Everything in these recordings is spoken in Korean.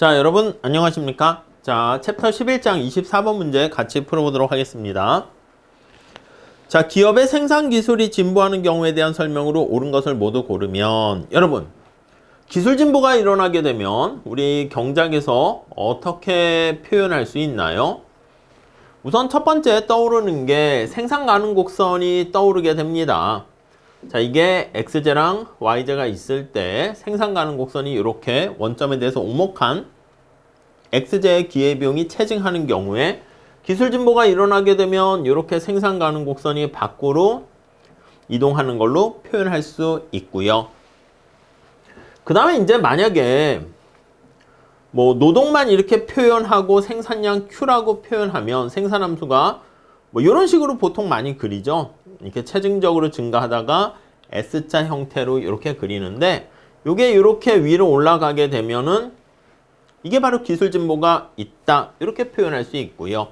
자, 여러분 안녕하십니까? 자, 챕터 11장 24번 문제 같이 풀어보도록 하겠습니다. 자, 기업의 생산 기술이 진보하는 경우에 대한 설명으로 옳은 것을 모두 고르면, 여러분 기술 진보가 일어나게 되면 우리 경작에서 어떻게 표현할 수 있나요? 우선 첫 번째 떠오르는 게 생산 가능 곡선이 떠오르게 됩니다. 자, 이게 XJ랑 YJ가 있을 때 생산 가능 곡선이 이렇게 원점에 대해서 오목한 XJ의 기회비용이 체증하는 경우에 기술 진보가 일어나게 되면 이렇게 생산 가능 곡선이 밖으로 이동하는 걸로 표현할 수 있고요. 그 다음에 이제 만약에 뭐 노동만 이렇게 표현하고 생산량 Q라고 표현하면 생산함수가 뭐 이런 식으로 보통 많이 그리죠. 이렇게 체증적으로 증가하다가 S자 형태로 이렇게 그리는데, 이게 이렇게 위로 올라가게 되면은 이게 바로 기술 진보가 있다, 이렇게 표현할 수 있고요.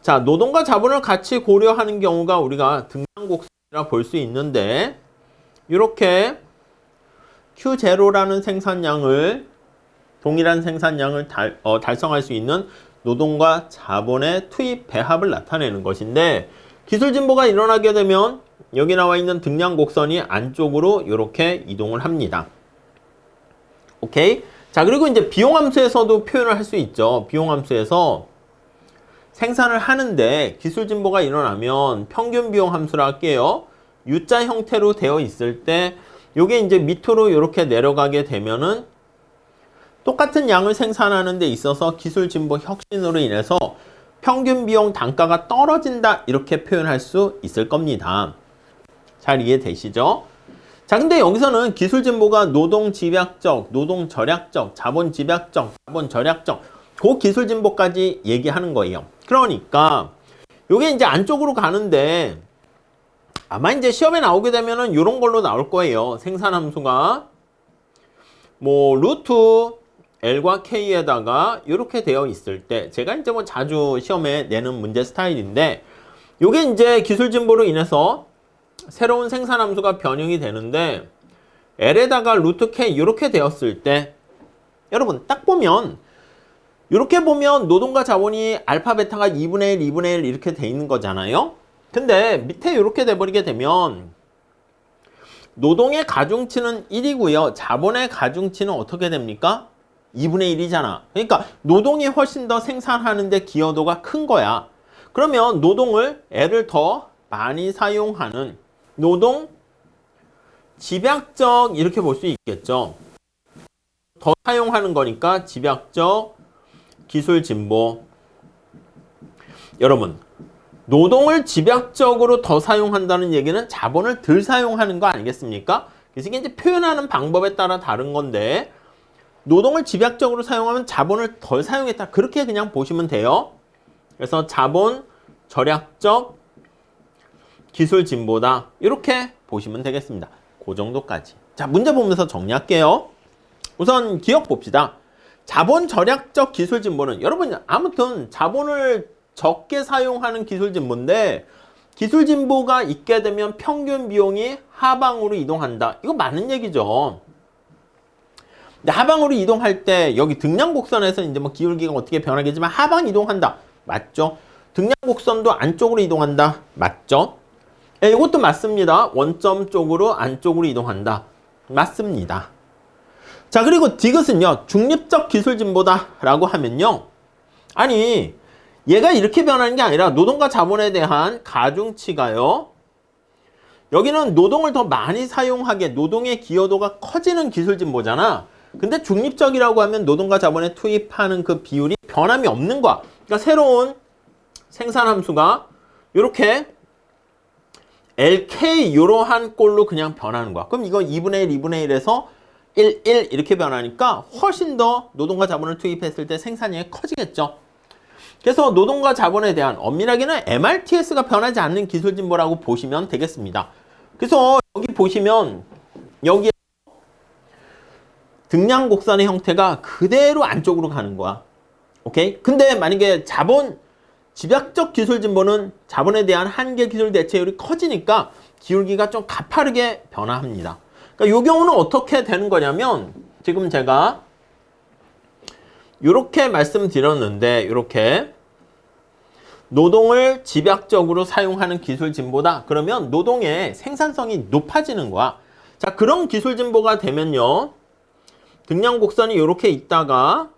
자, 노동과 자본을 같이 고려하는 경우가 우리가 등량곡선이라 볼 수 있는데, 이렇게 Q0라는 생산량을 동일한 생산량을 달성할 수 있는 노동과 자본의 투입 배합을 나타내는 것인데, 기술 진보가 일어나게 되면 여기 나와 있는 등량 곡선이 안쪽으로 이렇게 이동을 합니다. 오케이? 자, 그리고 이제 비용 함수에서도 표현을 할 수 있죠. 비용 함수에서 생산을 하는데 기술 진보가 일어나면 평균 비용 함수라 할게요. U자 형태로 되어 있을 때 요게 이제 밑으로 이렇게 내려가게 되면은 똑같은 양을 생산하는 데 있어서 기술 진보 혁신으로 인해서 평균 비용 단가가 떨어진다, 이렇게 표현할 수 있을 겁니다. 잘 이해되시죠? 자, 근데 여기서는 기술 진보가 노동 집약적, 노동 절약적, 자본 집약적, 자본 절약적, 그 기술 진보까지 얘기하는 거예요. 그러니까 요게 이제 안쪽으로 가는데 아마 이제 시험에 나오게 되면은 요런 걸로 나올 거예요. 생산함수가 뭐 루트 L과 K에다가 이렇게 되어 있을 때, 제가 이제 뭐 자주 시험에 내는 문제 스타일인데, 요게 이제 기술 진보로 인해서 새로운 생산함수가 변형이 되는데 L에다가 루트 K 이렇게 되었을 때, 여러분 딱 보면 이렇게 보면 노동과 자본이 알파 베타가 2분의 1, 2분의 1 이렇게 돼 있는 거잖아요. 근데 밑에 이렇게 돼버리게 되면 노동의 가중치는 1이고요. 자본의 가중치는 어떻게 됩니까? 2분의 1이잖아. 그러니까 노동이 훨씬 더 생산하는데 기여도가 큰 거야. 그러면 노동을 L을 더 많이 사용하는 노동 집약적, 이렇게 볼 수 있겠죠. 더 사용하는 거니까 집약적 기술 진보. 여러분, 노동을 집약적으로 더 사용한다는 얘기는 자본을 덜 사용하는 거 아니겠습니까? 그래서 이게 이제 표현하는 방법에 따라 다른 건데, 노동을 집약적으로 사용하면 자본을 덜 사용했다, 그렇게 그냥 보시면 돼요. 그래서 자본 절약적 기술 진보다, 이렇게 보시면 되겠습니다. 그 정도까지. 자, 문제 보면서 정리할게요. 우선 기억 봅시다. 자본 절약적 기술 진보는, 여러분 아무튼 자본을 적게 사용하는 기술 진보인데, 기술 진보가 있게 되면 평균 비용이 하방으로 이동한다, 이거 맞는 얘기죠. 근데 하방으로 이동할 때 여기 등량 곡선에서 이제 뭐 기울기가 어떻게 변하겠지만 하방 이동한다, 맞죠? 등량 곡선도 안쪽으로 이동한다, 맞죠? 네, 이것도 맞습니다. 원점 쪽으로 안쪽으로 이동한다, 맞습니다. 자, 그리고 디귿은요, 중립적 기술 진보다 라고 하면요, 아니 얘가 이렇게 변하는 게 아니라 노동과 자본에 대한 가중치가요, 여기는 노동을 더 많이 사용하게, 노동의 기여도가 커지는 기술 진보잖아. 근데 중립적이라고 하면 노동과 자본에 투입하는 그 비율이 변함이 없는 거야. 그러니까 새로운 생산함수가 이렇게 LK 이러한 꼴로 그냥 변하는 거야. 그럼 이거 2분의 1, 2분의 1에서 1, 1 이렇게 변하니까 훨씬 더 노동과 자본을 투입했을 때 생산량이 커지겠죠. 그래서 노동과 자본에 대한, 엄밀하게는 MRTS가 변하지 않는 기술 진보라고 보시면 되겠습니다. 그래서 여기 보시면 여기 등량 곡선의 형태가 그대로 안쪽으로 가는 거야. 오케이? 근데 만약에 자본 집약적 기술 진보는 자본에 대한 한계 기술 대체율이 커지니까 기울기가 좀 가파르게 변화합니다. 그러니까 이 경우는 어떻게 되는 거냐면, 지금 제가 이렇게 말씀드렸는데 이렇게 노동을 집약적으로 사용하는 기술 진보다. 그러면 노동의 생산성이 높아지는 거야. 자, 그런 기술 진보가 되면요. 등량 곡선이 이렇게 있다가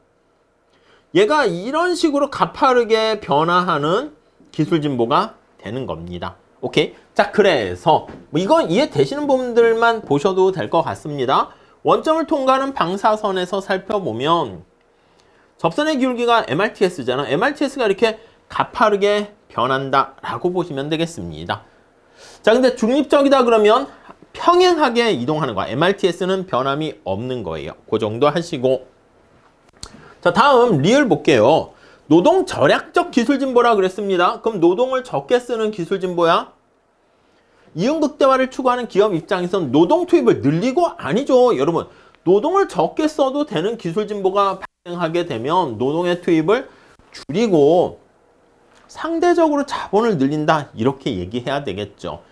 얘가 이런 식으로 가파르게 변화하는 기술 진보가 되는 겁니다. 오케이? 자, 그래서 뭐 이건 이해되시는 분들만 보셔도 될 것 같습니다. 원점을 통과하는 방사선에서 살펴보면 접선의 기울기가 MRTS잖아. MRTS가 이렇게 가파르게 변한다 라고 보시면 되겠습니다. 자, 근데 중립적이다 그러면 평행하게 이동하는 거야. MRTS는 변함이 없는 거예요. 그 정도 하시고. 자, 다음 리을 볼게요. 노동 절약적 기술 진보라 그랬습니다. 그럼 노동을 적게 쓰는 기술 진보야? 이윤극대화를 추구하는 기업 입장에선 노동 투입을 늘리고 아니죠. 여러분, 노동을 적게 써도 되는 기술 진보가 발생하게 되면 노동의 투입을 줄이고 상대적으로 자본을 늘린다. 이렇게 얘기해야 되겠죠.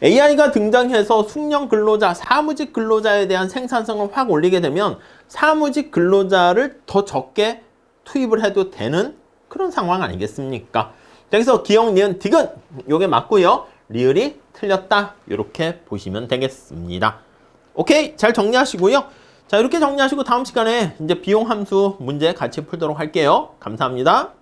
AI가 등장해서 숙련 근로자, 사무직 근로자에 대한 생산성을 확 올리게 되면 사무직 근로자를 더 적게 투입을 해도 되는 그런 상황 아니겠습니까? 그래서 기역, 니은, 디귿 요게 맞고요. 리을이 틀렸다. 이렇게 보시면 되겠습니다. 오케이, 잘 정리하시고요. 자, 이렇게 정리하시고 다음 시간에 이제 비용 함수 문제 같이 풀도록 할게요. 감사합니다.